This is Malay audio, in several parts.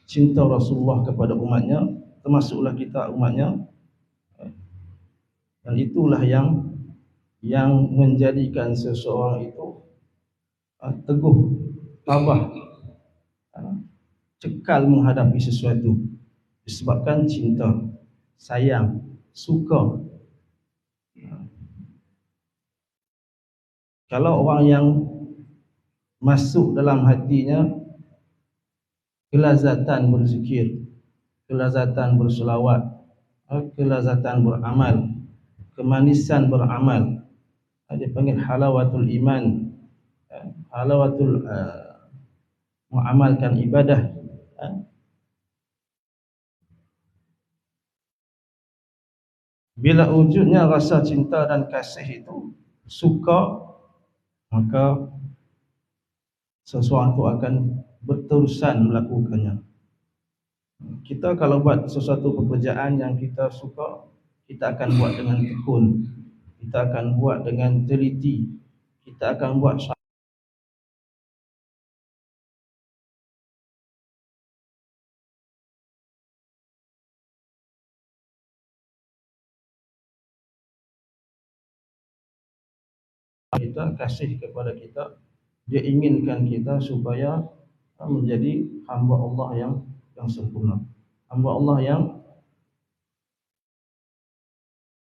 cinta Rasulullah kepada umatnya, termasuklah kita umatnya. Dan itulah yang menjadikan seseorang itu teguh, tabah, cekal menghadapi sesuatu disebabkan cinta, sayang, suka. Kalau orang yang masuk dalam hatinya kelazatan berzikir, kelazatan berselawat, kelazatan beramal, kemanisan beramal, dia panggil halawatul iman, halawatul mengamalkan ibadah. Bila wujudnya rasa cinta dan kasih itu, suka, maka seseorang itu akan berterusan melakukannya. Kita kalau buat sesuatu pekerjaan yang kita suka, kita akan buat dengan tekun, kita akan buat dengan teliti, kita akan buat kita, kasih kepada kita, dia inginkan kita supaya menjadi hamba Allah yang sempurna, hamba Allah yang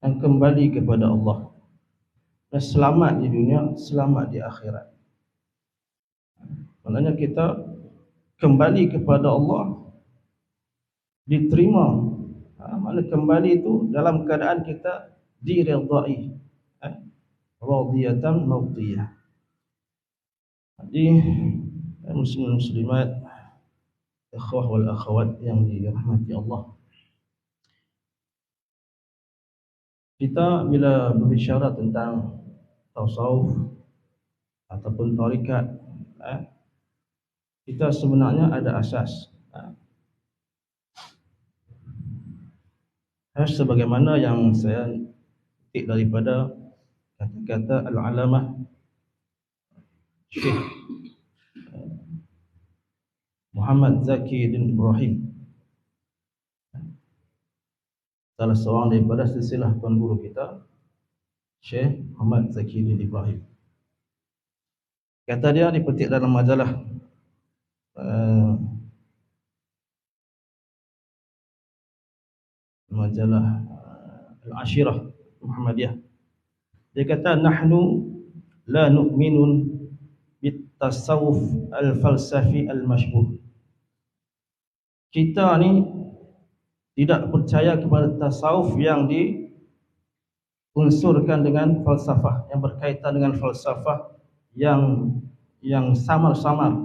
kembali kepada Allah, dan selamat di dunia, selamat di akhirat. Maknanya kita kembali kepada Allah, diterima. Maknanya kembali itu dalam keadaan kita diridai, radiyatan mardiyah. Jadi muslimin muslimat, ikhwah wal akhwat yang dirahmati Allah, kita bila berbicara tentang tasawuf ataupun tarikat, kita sebenarnya ada asas. Sebagaimana yang saya petik daripada kata-kata Al-Alamah Syekh Muhammad Zaki bin Ibrahim, salah seorang daripada silsilah tuan guru kita, Syekh Muhammad Zaki bin Ibrahim. Kata dia dipetik dalam majalah Al-Ashirah Muhammadiyah. Dia kata, nahnu la nu'minun bitasawuf al-falsafi al-mashbuh. Kita ni tidak percaya kepada tasawuf yang diunsurkan dengan falsafah, yang berkaitan dengan falsafah yang samar-samar.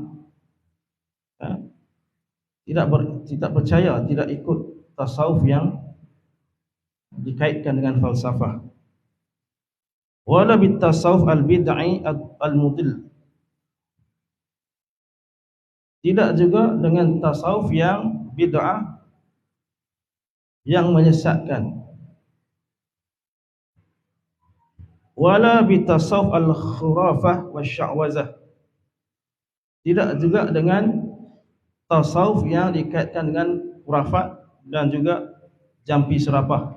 Tidak percaya, tidak ikut tasawuf yang dikaitkan dengan falsafah. Wala bitasawuf al-bid'i al-mudil. Tidak juga dengan tasawuf yang bid'ah yang menyesatkan. Wala bitasawuf al-khurafah wasya'wazah. Tidak juga dengan tasawuf yang dikaitkan dengan khurafat dan juga jampi serapah.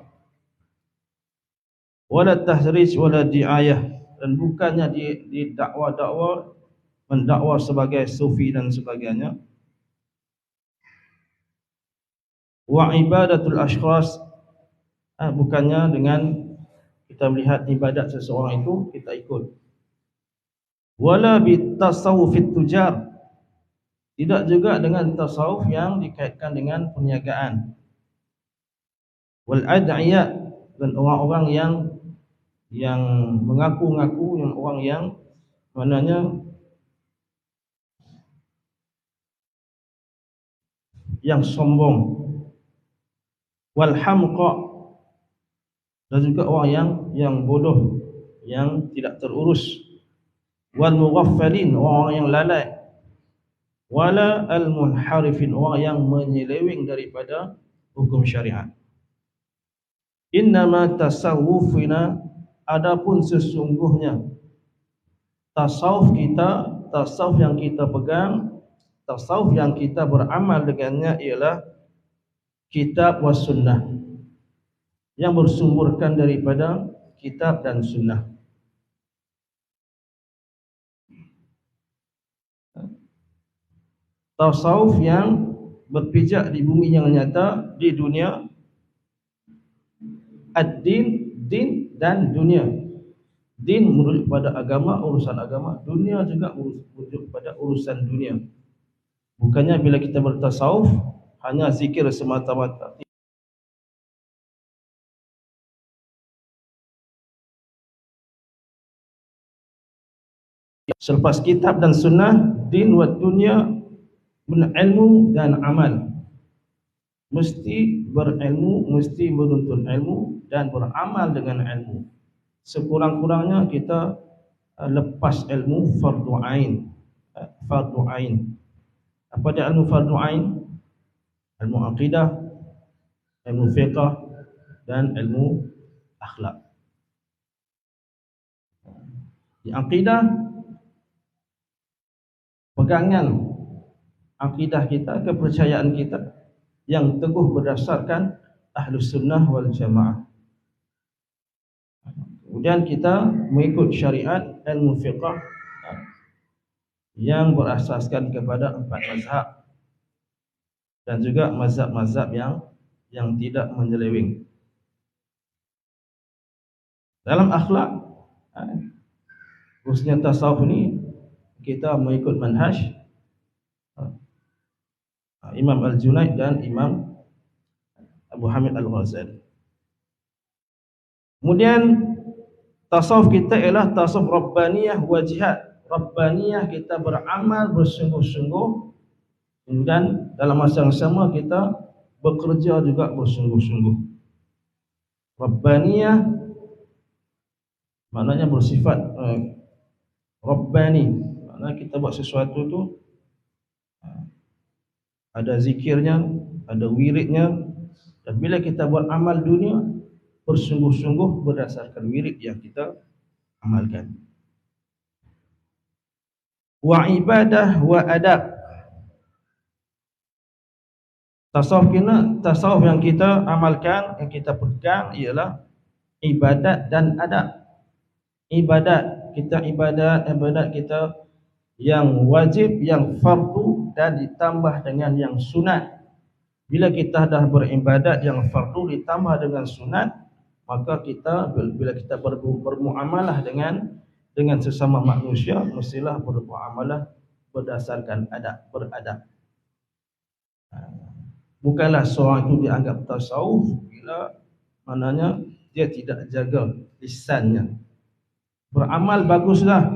Wala tahrij wala di'ayah, dan bukannya didakwa-dakwa, mendakwa sebagai sufi dan sebagainya. Wa ibadatul ashkhas, bukannya dengan kita melihat ibadat seseorang itu kita ikut. Wala bitasawufit tujar, tidak juga dengan tasawuf yang dikaitkan dengan perniagaan. Wal ad'iyah, dan orang-orang yang mengaku-ngaku, yang orang yang maknanya yang sombong. Wal hamqa, dan juga orang yang bodoh, yang tidak terurus. Wal mughaffalin, orang yang lalai. Wala al munharifin, orang yang menyeleweng daripada hukum syariat. Innama tasawufina, adapun sesungguhnya tasawuf kita, tasawuf yang kita pegang, Tasawuf yang kita beramal dengannya ialah kitab was sunnah, yang bersumberkan daripada kitab dan sunnah. Tasawuf yang berpijak di bumi yang nyata, di dunia, ad-din, din dan dunia. Din merujuk pada agama, urusan agama. Dunia juga merujuk pada urusan dunia. Bukannya bila kita bertasawuf hanya zikir semata-mata. Selepas kitab dan sunnah, din wa dunia, ilmu dan amal. Mesti berilmu, mesti menuntut ilmu dan beramal dengan ilmu. Sekurang-kurangnya kita lepas ilmu fardu ain. Fardu ain. Apa dia ilmu fardu ain? Ilmu akidah, ilmu fiqh dan ilmu akhlak. Di akidah, pegangan akidah kita, kepercayaan kita yang teguh berdasarkan Ahlus Sunnah wal Jamaah. Kemudian kita mengikut syariat ilmu fiqh yang berasaskan kepada 4 mazhab dan juga mazhab-mazhab yang tidak menyeleweng. Dalam akhlak, khususnya tasawuf ini, kita mengikut manhaj Imam Al-Junaid dan Imam Abu Hamid Al-Ghazali. Kemudian tasawuf kita ialah tasawuf rabbaniyah wa jihad. Rabbaniyah, kita beramal bersungguh-sungguh, dan dalam masa yang sama kita bekerja juga bersungguh-sungguh. Rabbaniyah maknanya bersifat rabbani, maknanya kita buat sesuatu tu ada zikirnya, ada wiridnya, dan bila kita buat amal dunia bersungguh-sungguh berdasarkan wirid yang kita amalkan. Wa ibadah wa adab. Tasawuf yang kita amalkan, yang kita pegang ialah ibadat dan adab. Ibadat kita yang wajib, yang fardu, dan ditambah dengan yang sunat. Bila kita dah beribadat yang fardu ditambah dengan sunat, maka kita bila kita bermuamalah dengan sesama manusia, mestilah bermuamalah berdasarkan adab, beradab. Bukanlah seorang itu dianggap tasawuf bila maknanya dia tidak jaga lisannya. Beramal baguslah,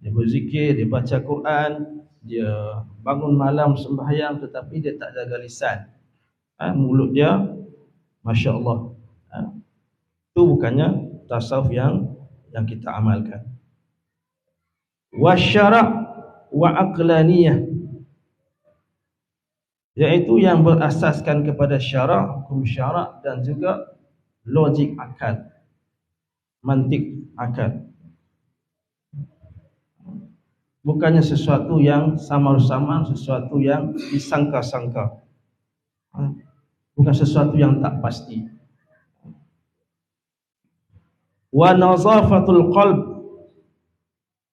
dia berzikir, dia baca Quran, dia bangun malam sembahyang, tetapi dia tak jaga lisan. Mulut dia Masya Allah. Itu bukannya tasawuf yang kita amalkan. Wasyara' wa aqlaniyah, iaitu yang berasaskan kepada syarak, hukum syarak, dan juga logik akal, mantik akal. Bukannya sesuatu yang samar-samar, sesuatu yang disangka-sangka, bukan sesuatu yang tak pasti. Wa nazafatul qalb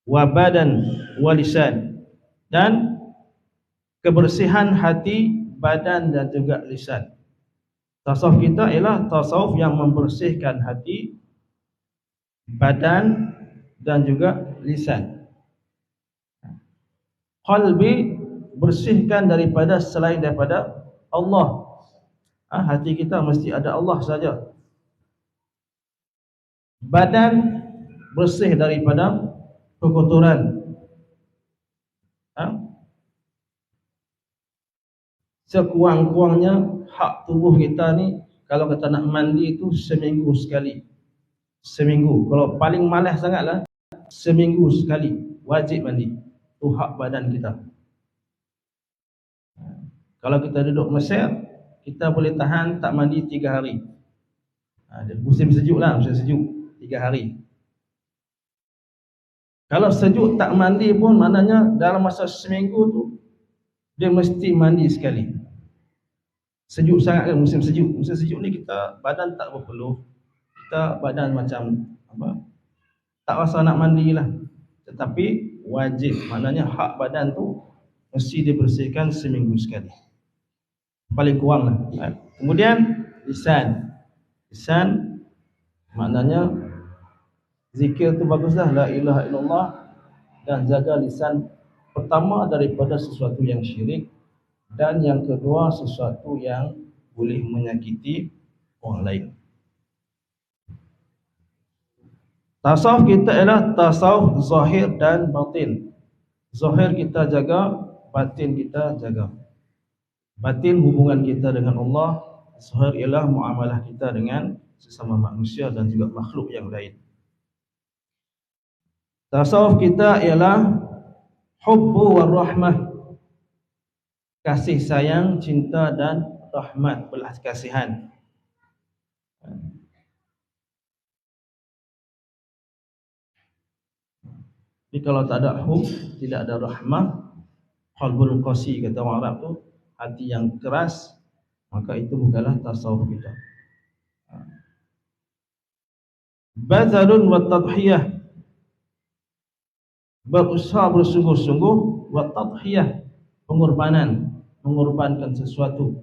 wa badan wa lisan, dan kebersihan hati, badan dan juga lisan. Tasawuf kita ialah tasawuf yang membersihkan hati, badan dan juga lisan. Qalbi, bersihkan daripada selain daripada Allah. Hati kita mesti ada Allah saja. Badan, bersih daripada kekotoran. Sekurang-kurangnya hak tubuh kita ni, kalau kita nak mandi itu seminggu sekali. Seminggu. Kalau paling malas sangatlah, seminggu sekali wajib mandi. Itu hak badan kita. Kalau kita duduk Mesir, kita boleh tahan tak mandi 3 hari. Musim sejuk lah, musim sejuk 3 hari. Kalau sejuk tak mandi pun, maknanya dalam masa seminggu tu dia mesti mandi sekali. Sejuk sangat kan, musim sejuk. Musim sejuk ni kita badan tak berpeluh. Kita badan macam apa? Tak rasa nak mandilah. Tetapi wajib, maknanya hak badan tu mesti dibersihkan seminggu sekali. Paling kurang lah. Kemudian lisan. Lisan maknanya zikir tu baguslah, la ilaha illallah, dan jaga lisan. Pertama daripada sesuatu yang syirik, dan yang kedua sesuatu yang boleh menyakiti orang lain. Tasawuf kita ialah tasawuf zahir dan batin. Zahir kita jaga, batin kita jaga. Batin hubungan kita dengan Allah, zahir ialah muamalah kita dengan sesama manusia dan juga makhluk yang lain. Tasawuf kita ialah hubbu war rahmah, kasih sayang, cinta dan rahmat, belas kasihan. Jadi kalau tak ada hub, tidak ada rahmah, qalbul qasi kata orang Arab tu, hati yang keras, maka itu bukanlah tasawuf kita. Bazalun wa tadhiyah, berusaha bersungguh-sungguh, wa tadhiyah, pengorbanan, mengorbankan sesuatu.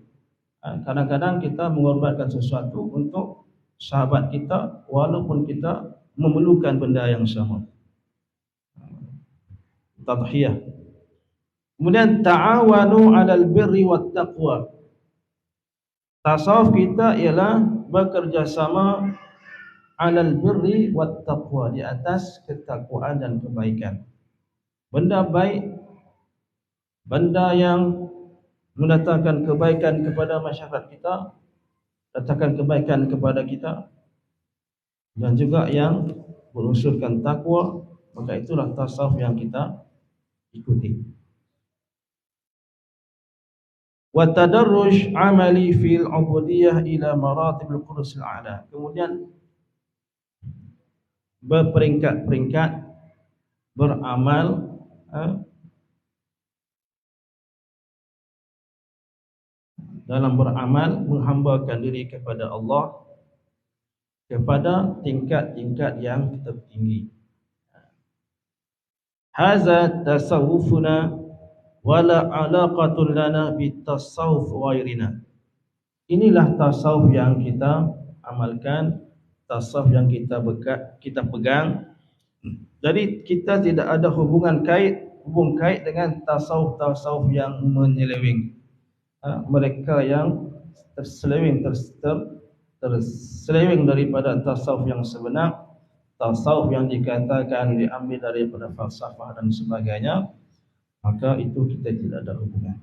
Kadang-kadang kita mengorbankan sesuatu untuk sahabat kita walaupun kita memerlukan benda yang sama. Tadhiyah. Kemudian ta'awanu 'alal birri wat taqwa. Tasawuf kita ialah bekerjasama 'alal birri wat taqwa, di atas ketakwaan dan kebaikan. Benda baik, benda yang mendatangkan kebaikan kepada masyarakat kita, datangkan kebaikan kepada kita, dan juga yang berunsurkan takwa, maka itulah tasawuf yang kita ikuti. Wa tadarruj amali fil ubudiyah ila maratibil qudus al-a'la. Kemudian berperingkat-peringkat beramal dalam beramal menghambakan diri kepada Allah kepada tingkat-tingkat yang tertinggi. Hadza tasawufuna wala alaqatun lana bitasawuf ghairina. Inilah tasawuf yang kita amalkan, tasawuf yang kita pegang. Jadi kita tidak ada hubung kait dengan tasawuf yang menyeleweng. Mereka yang terseleweng daripada tasawuf yang sebenar, tasawuf yang dikatakan diambil daripada falsafah dan sebagainya, maka itu kita tidak ada hubungan.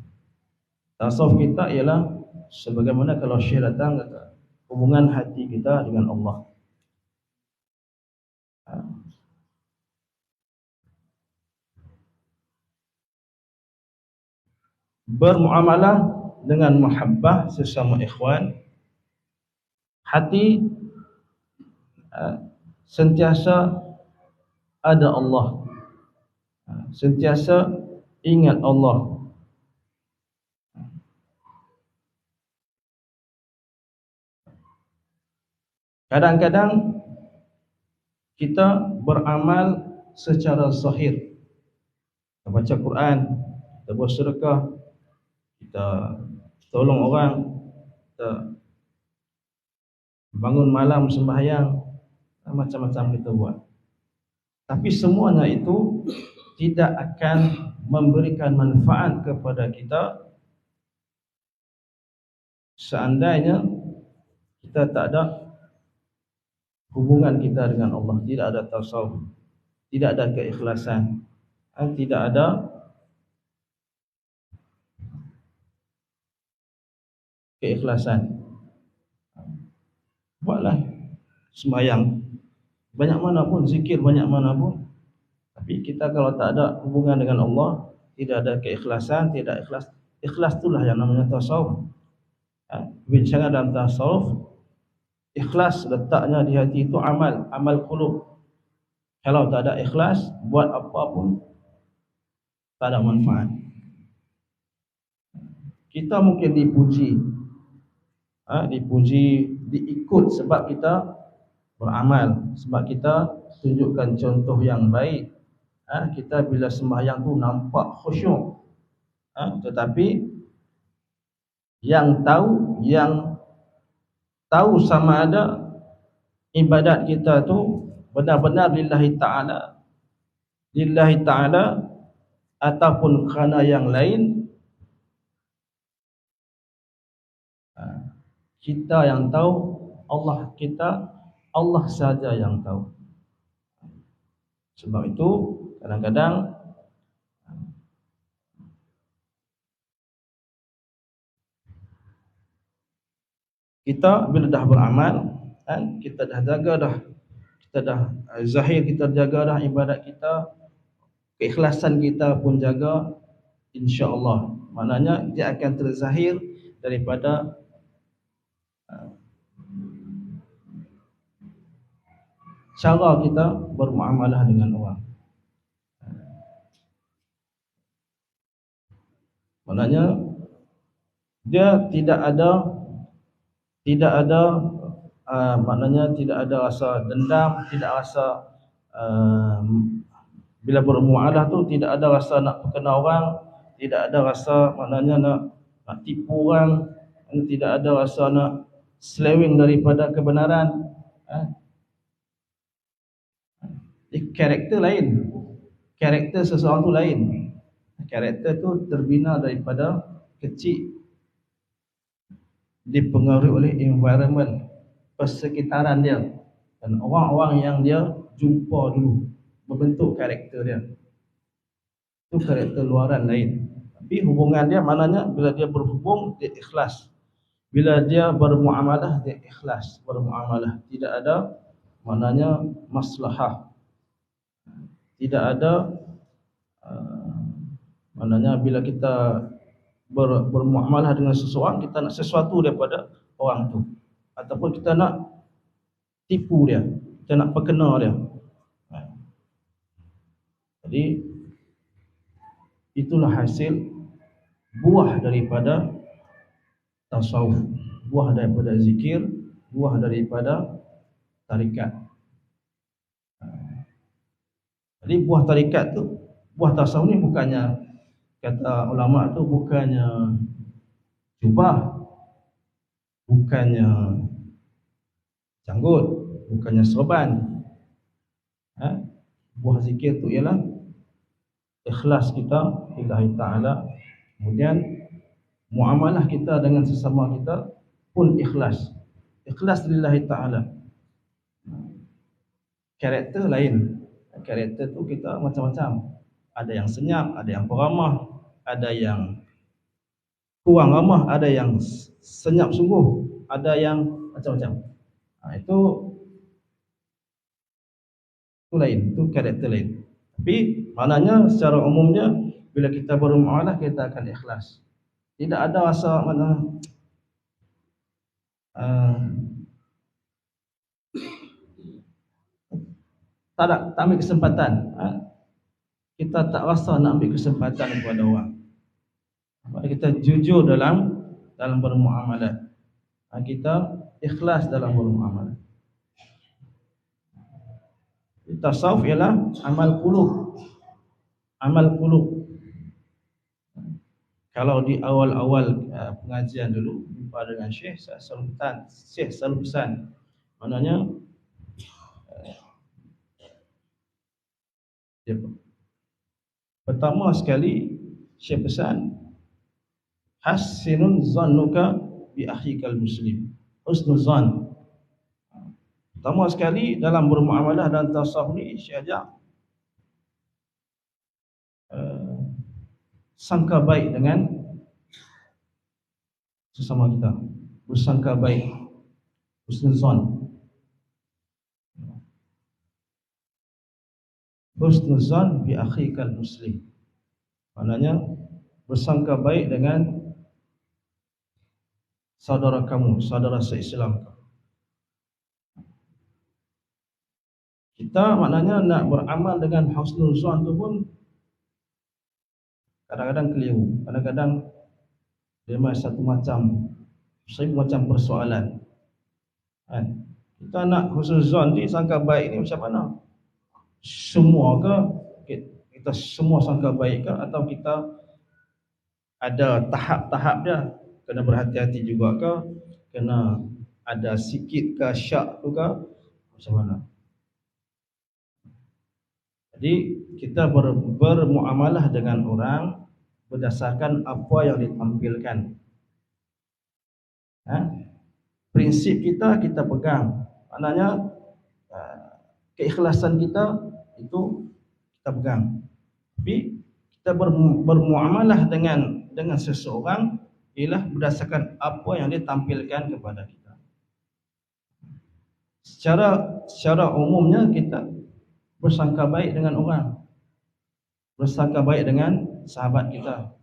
Tasawuf kita ialah sebagaimana kalau Syekh datang kata, hubungan hati kita dengan Allah. Bermuamalah dengan mahabbah sesama ikhwan. Hati sentiasa ada Allah, sentiasa ingat Allah. Kadang-kadang kita beramal secara zahir, kita baca Quran, kita bersedekah, kita tolong orang, kita bangun malam sembahyang, macam-macam kita buat. Tapi semuanya itu tidak akan memberikan manfaat kepada kita seandainya kita tak ada hubungan kita dengan Allah, tidak ada tasawuf, tidak ada keikhlasan, tidak ada keikhlasan. Buatlah sembahyang banyak mana pun, zikir banyak mana pun, tapi kita kalau tak ada hubungan dengan Allah, tidak ada keikhlasan, tidak ikhlas. Ikhlas itulah yang namanya tasawuf. Bicara dalam tasawuf, ikhlas letaknya di hati itu amal qulub. Kalau tak ada ikhlas, buat apa pun tak ada manfaat. Kita mungkin dipuji, diikut sebab kita beramal, sebab kita tunjukkan contoh yang baik. Kita bila sembahyang tu nampak khusyuk. Tetapi yang tahu sama ada ibadat kita tu benar-benar lillahi ta'ala ataupun kerana yang lain, kita yang tahu, Allah saja yang tahu. Sebab itu kadang-kadang kita bila dah beramal, kita dah jaga dah, kita dah zahir kita jaga dah ibadat kita, keikhlasan kita pun jaga, insya-Allah maknanya dia akan terzahir daripada cara kita bermuamalah dengan orang. Maknanya dia tidak ada maknanya tidak ada rasa dendam, tidak rasa bila bermuamalah tu tidak ada rasa nak perkena orang, tidak ada rasa maknanya nak tipu orang, tidak ada rasa nak seleweng daripada kebenaran. Karakter lain, karakter seseorang tu lain. Karakter tu terbina daripada kecil, dipengaruhi oleh environment, persekitaran dia dan orang-orang yang dia jumpa dulu, membentuk karakter dia. Itu karakter luaran lain. Tapi hubungan dia maknanya bila dia berhubung, dia ikhlas. Bila dia bermuamalah, dia ikhlas bermuamalah. Tidak ada maknanya maslahah. Tidak ada maknanya bila kita bermuamalah dengan seseorang, kita nak sesuatu daripada orang tu, ataupun kita nak tipu dia, kita nak perkena dia. Jadi itulah hasil buah daripada tasawuf, buah daripada zikir, buah daripada tarikat. Jadi buah tarikat tu, buah tasawuf ni bukannya, kata ulama tu, bukannya jubah, bukannya janggut, bukannya sorban. Buah zikir tu ialah ikhlas kita lillahi ta'ala. Kemudian muamalah kita dengan sesama kita pun ikhlas, ikhlas lillahi ta'ala. Karakter lain, karakter tu kita macam-macam. Ada yang senyap, ada yang peramah, ada yang kurang ramah, ada yang senyap sungguh, ada yang macam-macam. Itu lain, itu karakter lain. Tapi maknanya secara umumnya bila kita bermuamalah, kita akan ikhlas. Tidak ada rasa mana tak ambil kesempatan. Kita tak rasa nak ambil kesempatan kepada orang. Kita jujur dalam bermuamalah. Kita ikhlas dalam bermuamalah. Tasawuf ialah amal qulub. Amal qulub. Kalau di awal-awal pengajian dulu jumpa dengan Syekh selalu pesan, maknanya pertama sekali Syekh pesan, hassinun zannuka bi akhikal muslim. Husnul zan. Pertama sekali dalam bermuamalah dan tasawuf ni, Syekh ajak sangka baik dengan sesama kita, bersangka baik, husnul zan. Husnul zan bi akhikal muslim, maknanya bersangka baik dengan saudara kamu, saudara se-Islam. Kita maknanya nak beramal dengan husnul zan tu pun kadang-kadang keliru. Kadang-kadang Dia satu macam, seribu macam persoalan. Kan? Kita nak husnuzon ni, sangka baik ni macam mana? Semua ke kita semua sangka baik ke, atau kita ada tahap-tahap dia? Kena berhati-hati juga ke? Kena ada sikit ke syak tu ke? Macam mana? Jadi kita bermuamalah dengan orang berdasarkan apa yang ditampilkan. Prinsip kita pegang. Maknanya keikhlasan kita itu kita pegang. Tapi kita bermuamalah dengan seseorang ialah berdasarkan apa yang ditampilkan kepada kita. Secara umumnya kita bersangka baik dengan orang, bersangka baik dengan sahabat kita.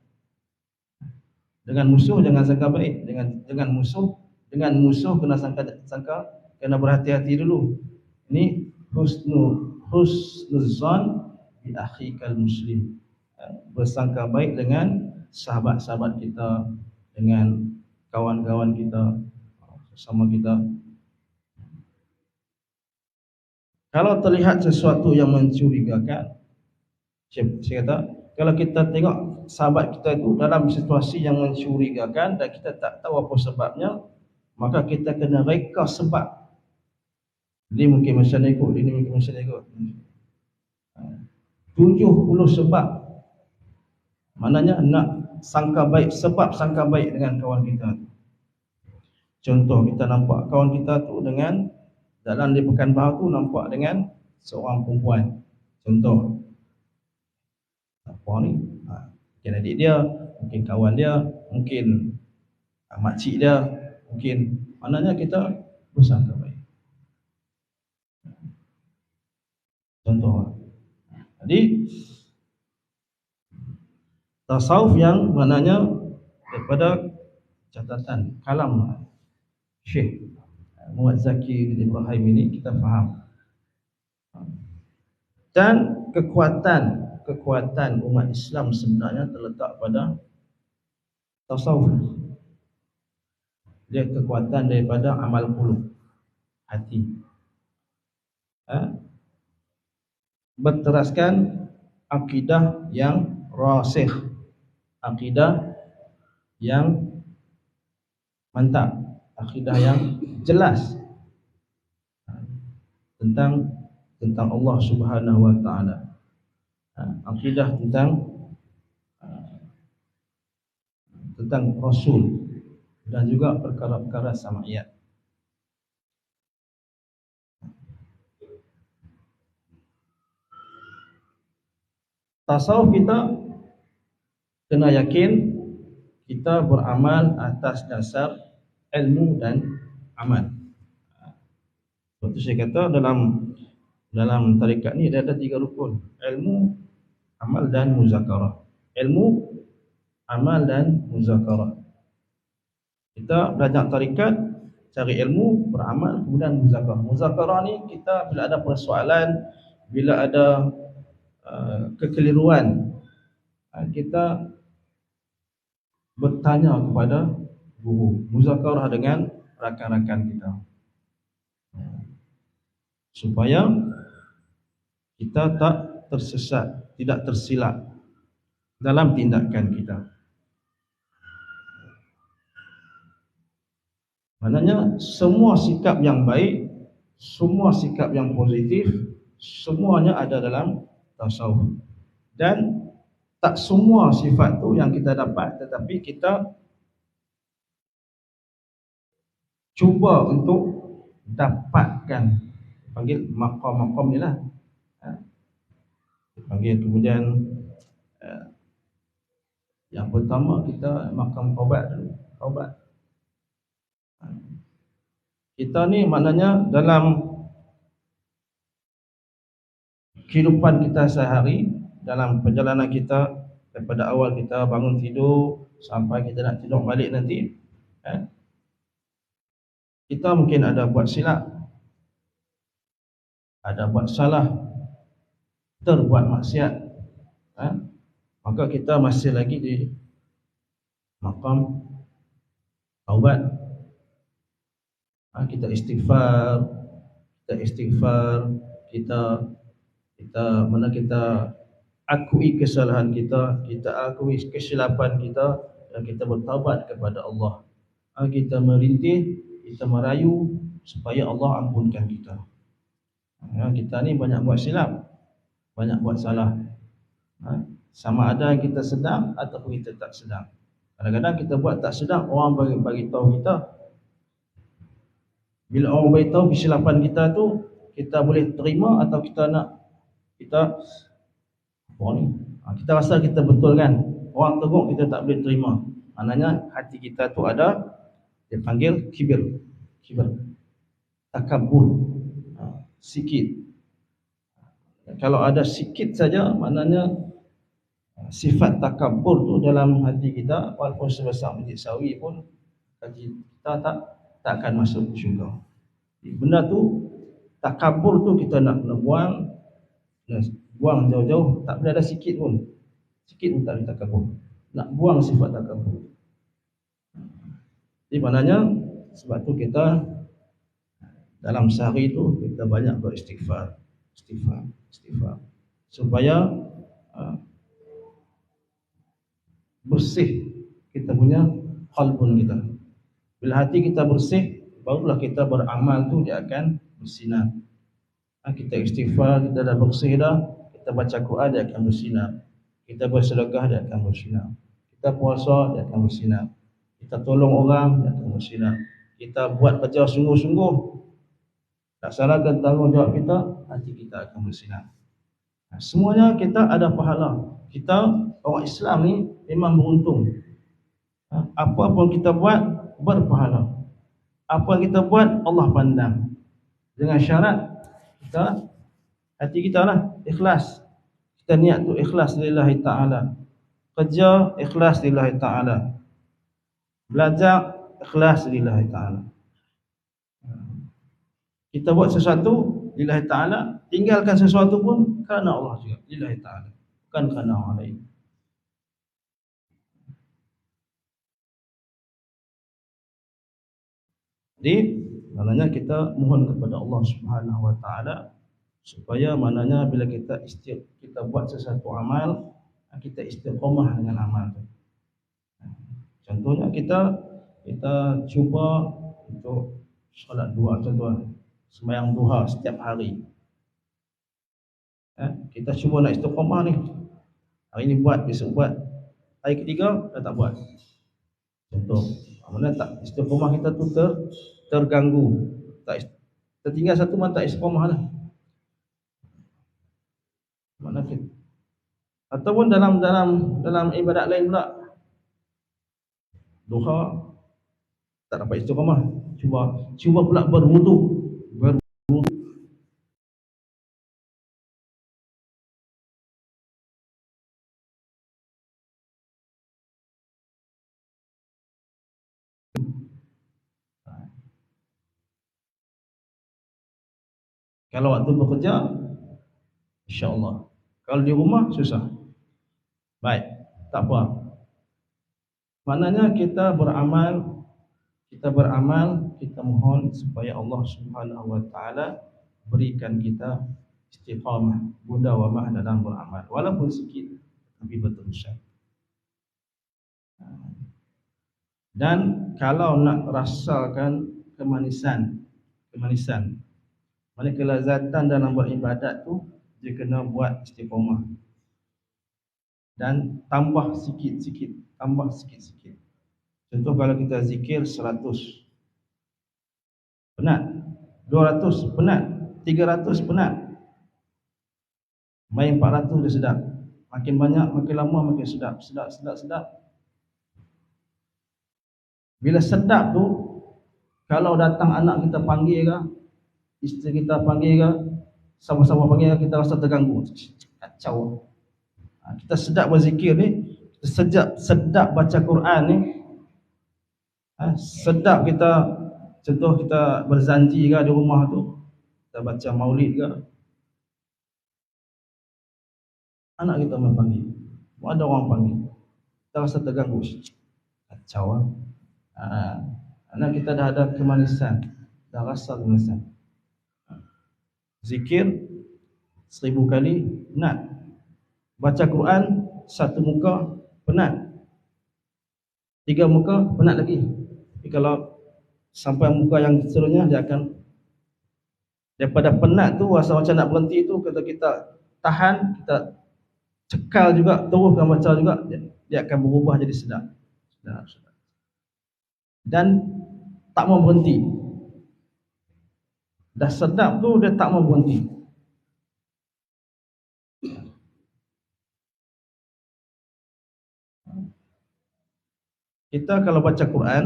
Dengan musuh jangan sangka baik. Dengan musuh kena sangka kena berhati-hati dulu. Ini husnuzan bi akhikal muslim. Bersangka baik dengan sahabat-sahabat kita, dengan kawan-kawan kita, sesama kita. Kalau terlihat sesuatu yang mencurigakan, saya kata, kalau kita tengok sahabat kita itu dalam situasi yang mencurigakan dan kita tak tahu apa sebabnya, maka kita kena reka sebab. Dia mungkin macam ni kot, dia mungkin macam ni kot. 70 sebab. Maknanya nak sangka baik, sebab sangka baik dengan kawan kita. Contoh, kita nampak kawan kita tu dengan dalam di Pekanbaru tu nampak dengan seorang perempuan. Contoh, apa ni? Mungkin adik dia, mungkin kawan dia, mungkin makcik dia, mungkin, maknanya kita bersangka baik. Contoh. Jadi tasawuf yang maknanya daripada catatan kalam Syekh Muhammad Zaki Ibrahim ini kita faham. Dan kekuatan umat Islam sebenarnya terletak pada tasawuf. Dia kekuatan daripada amal qulub, hati. Berteraskan akidah yang rasikh, akidah yang mantap, akidah yang jelas tentang Allah Subhanahu wa taala. Akidah tentang Rasul dan juga perkara-perkara sama'iyat. Tasawuf kita kena yakin kita beramal atas dasar ilmu dan amal. Seperti saya kata, dalam tarekat ni ada 3 rukun: ilmu, amal dan muzakarah. Ilmu, amal dan muzakarah. Kita belajar tarekat, cari ilmu, beramal, kemudian muzakarah. Muzakarah ni kita bila ada persoalan, bila ada kekeliruan, kita bertanya kepada guru, muzakarah dengan rakan-rakan kita, supaya kita tak tersesat, tidak tersilap dalam tindakan kita. Maknanya semua sikap yang baik, semua sikap yang positif, semuanya ada dalam tasawuf. Dan tak semua sifat tu yang kita dapat, tetapi kita cuba untuk dapatkan. Panggil maqam-maqam ni lah. Panggil kemudian yang pertama kita maqam taubat dulu. Taubat. Kita ni maknanya dalam kehidupan kita sehari, dalam perjalanan kita daripada awal kita bangun tidur sampai kita nak tidur balik nanti, kita mungkin ada buat silap, ada buat salah, terbuat maksiat, maka kita masih lagi maqam taubat. Kita istighfar, kita mana kita akui kesalahan kita, kita akui kesilapan kita, dan kita bertaubat kepada Allah. Kita merintih, kita merayu supaya Allah ampunkan kita. Kita ni banyak buat silap, banyak buat salah. Sama ada kita sedar ataupun kita tak sedar. Kadang-kadang kita buat tak sedar, orang bagi tahu kita. Bila orang bagi tahu kesilapan kita tu, kita boleh terima atau kita orang ni, kita rasa kita betul kan. Orang tegur kita tak boleh terima. Maknanya hati kita tu ada, dia panggil kibir, takabur, sikit. Kalau ada sikit saja, maknanya sifat takabur tu dalam hati kita, walaupun sebesar biji sawi pun, hati kita tak akan masuk syurga. Benda tu, takabur tu kita nak buang jauh-jauh. Tak boleh ada sikit pun tak boleh takabur. Nak buang sifat takabur. Jadi maknanya, sebab tu kita dalam sehari tu kita banyak beristighfar, supaya bersih kita punya qalbun kita. Bila hati kita bersih, barulah kita beramal tu dia akan bersinar. Kita istighfar, kita dah bersih dah, kita baca Quran dia akan bersinar. Kita bersedekah dia akan bersinar. Kita puasa dia akan bersinar. Kita tolong orang dia akan bersinar. Kita buat kerja sungguh-sungguh, laksanakan tanggungjawab kita, hati kita akan bersinar. Semuanya kita ada pahala. Kita orang Islam ni memang beruntung. Apa pun kita buat berpahala. Apa yang kita buat Allah pandang. Dengan syarat kita, hati kita lah ikhlas. Kita niat tu ikhlas lillahi ta'ala. Kerja ikhlas lillahi ta'ala. Belajar ikhlas lillahi ta'ala. Kita buat sesuatu lillahi ta'ala, tinggalkan sesuatu pun kerana Allah juga, lillahi ta'ala, bukan kerana orang lain. Jadi maknanya kita mohon kepada Allah Subhanahu wa taala supaya maknanya bila kita buat sesuatu amal, kita istiqamah dengan amal itu. Contohnya kita cuba untuk solat duha, contohnya sembahyang duha setiap hari. Kita cuba nak istiqamah ni. Hari ni buat, besok buat. Hari ketiga dah tak buat. Contoh, mana tak istiqamah kita tu terganggu. Tertinggal satu mana tak istiqamah lah. Mana kita. Ataupun dalam ibadat lain pula. Duha tak dapat istiqamah. Cuba pula berwuduk. Kalau waktu bekerja, insya-Allah. Kalau di rumah susah. Baik, tak apa. Maknanya kita beramal, kita mohon supaya Allah Subhanahu wa taala berikan kita istiqamah, mudawamah dalam beramal, walaupun sikit tapi berterusan. Dan kalau nak rasakan kemanisan, mana kelazatan dalam beribadat tu, dia kena buat istiqamah. Dan tambah sikit-sikit. Contoh kalau kita zikir 100, penat. 200, penat. 300, penat. Main 400 dia sedap. Makin banyak, makin lama, makin sedap. Bila sedap tu, kalau datang anak kita panggil ke, isteri kita panggil ke, sama-sama panggil ke, kita rasa terganggu. Kacau. Kita sedap berzikir ni, sedap baca Quran ni, sedap kita, contoh kita berzanji ke di rumah tu, kita baca maulid ke, anak kita panggil, ada orang panggil, kita rasa terganggu. Kacau. Karena kita dah ada kemanisan, dah rasa kemanisan. Zikir 1000 kali penat. Baca Quran 1 muka penat. 3 muka penat lagi. Tapi kalau sampai muka yang seterusnya, dia akan, daripada penat tu rasa macam nak berhenti tu, kalau kita tahan, kita cekal juga, teruskan baca juga, dia akan berubah jadi sedap. Dan tak mau berhenti. Dah sedap tu dia tak mau berhenti. Kita kalau baca Quran,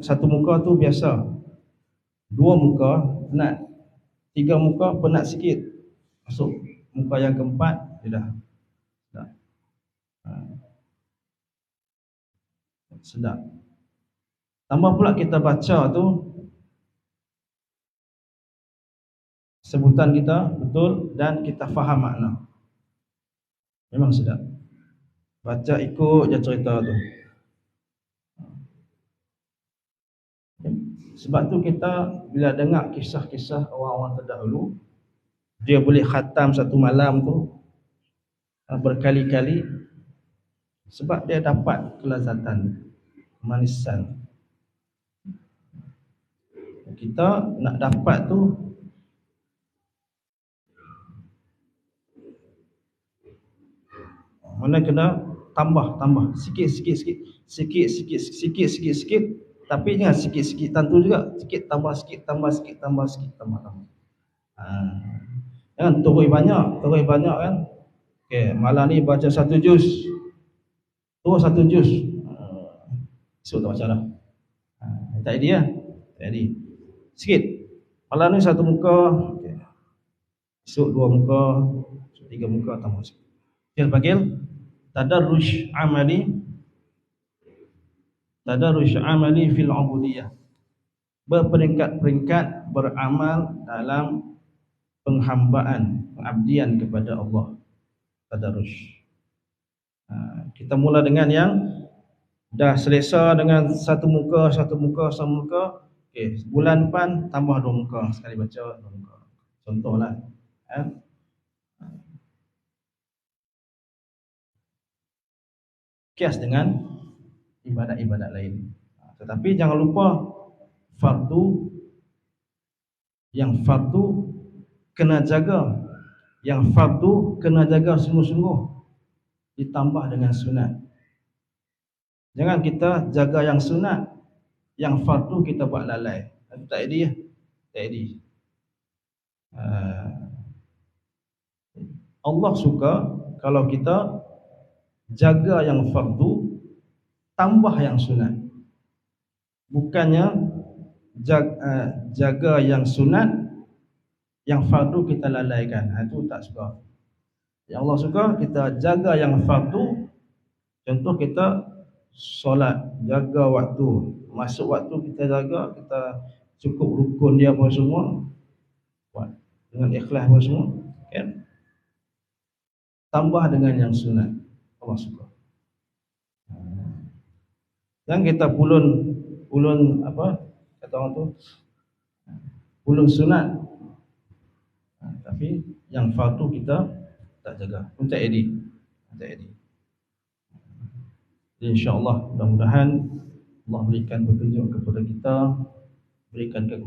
satu muka tu biasa, 2 muka penat, 3 muka penat sikit, masuk muka yang keempat dia dah sedap. Tambah pula kita baca tu, sebutan kita betul dan kita faham makna, memang sedap. Baca ikut je cerita tu. Sebab tu kita bila dengar kisah-kisah orang-orang terdahulu, dia boleh khatam satu malam tu berkali-kali, sebab dia dapat kelazatan, kemanisan. Kita nak dapat tu mana kena tambah sikit, tapi jangan sikit tentu juga, sikit tambah sikit. Jangan terus banyak kan. Okey, malam ni baca 1 juz, terus 1 juz, esok tak baca dah. Tak jadi lah. Jadi sikit. Malam ni 1 muka, okay. Esok 2 muka, 3 muka, tambah sikit. Dia panggil tadarruj amali fil ubudiyah. Berperingkat-peringkat beramal dalam penghambaan, pengabdian kepada Allah. Tadarruj. Kita mula dengan yang dah selesa dengan 1 muka. Okey, bulan depan tambah 2 muka, sekali baca 2 muka. Contohlah. Kias dengan ibadat-ibadat lain. Tetapi jangan lupa fardu, yang fardu kena jaga, sungguh-sungguh, ditambah dengan sunat. Jangan kita jaga yang sunat, yang fardu kita buat lalai. Tak jadi. Allah suka kalau kita jaga yang fardu, tambah yang sunat. Bukannya jaga yang sunat, yang fardu kita lalaikan. Itu tak suka. Yang Allah suka kita jaga yang fardu. Contoh kita solat, jaga waktu, masuk waktu kita jaga, kita cukup rukun dia apa semua, buat dengan ikhlas apa semua, kan? Tambah dengan yang sunat, Allah suka. Dan kita pulun apa kata orang tu, pulun sunat, tapi yang fardu kita tak jaga, pun tak edit. InsyaAllah, mudah-mudahan Allah berikan petunjuk kepada kita, berikan kekuatan